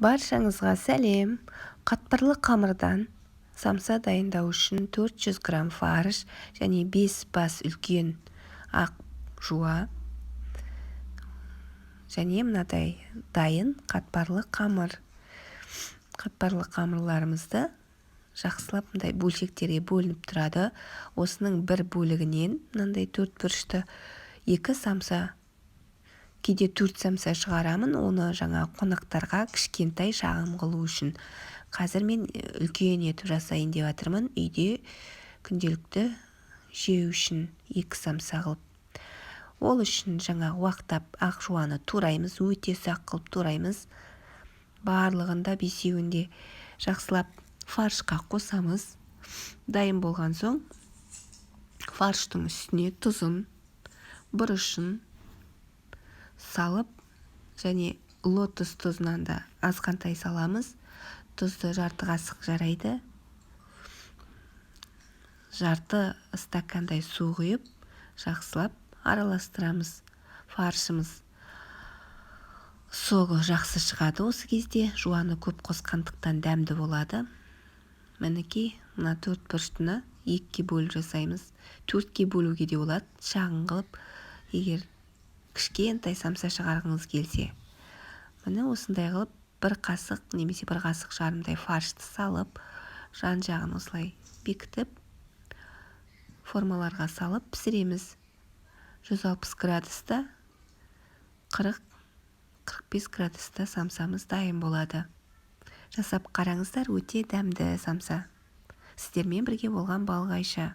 Баршаңызға сәлем. Қатпарлы қамырдан самса дайындау үшін 400 грамм фарш және 5 бас үлкен ақ жуа және мынадай дайын қатпарлы қамыр. Қатпарлы қамырларымызды жақсылап мындай бөлшектерге бөлініп тұрады. Осының бір бөлігінен мынандай 4 бұрышты 2 самса, кейде 4 самса шығарамын, оны жаңа қонақтарға кішкентай шағым қылу үшін. Қазір мен үлкен етіп жасайын деп жатырмын, үйде күнделікті жеу үшін 2 самса қылып. Ол үшін жаңа уақтап ақ жуаны тураймыз, өте ұсақ қылып тураймыз. Барлығында бесеуінде жақсылап фаршқа қосамыз. Дайын болған соң фарштың үстіне тұзын, бұрышын салып, және лотос тұзынан да азғантай саламыз. Тұзды жарты қасық жарайды. Жарты стакандай су құйып, жақсылап араластырамыз. Фаршымыз соғы жақсы шығады осы кезде. Жуаны көп қосқандықтан дәмді болады. Мінекей, мына 4 бұрыштыны 2-ке бөліп жасаймыз. 4-ке бөлуге де болады, шағын қылып, егер кішкентай самса шығарғыңыз келсе. Міне осындай қылып, 1 қасық немесе 1 қасық жарымдай фаршты салып, жан-жағын осылай бекітіп, формаларға салып пісіреміз. 160 градуста, 40-45 градуста самсамыз дайын болады. Жасап қараңыздар, өте дәмді самса. Сіздермен бірге болған Балғайша.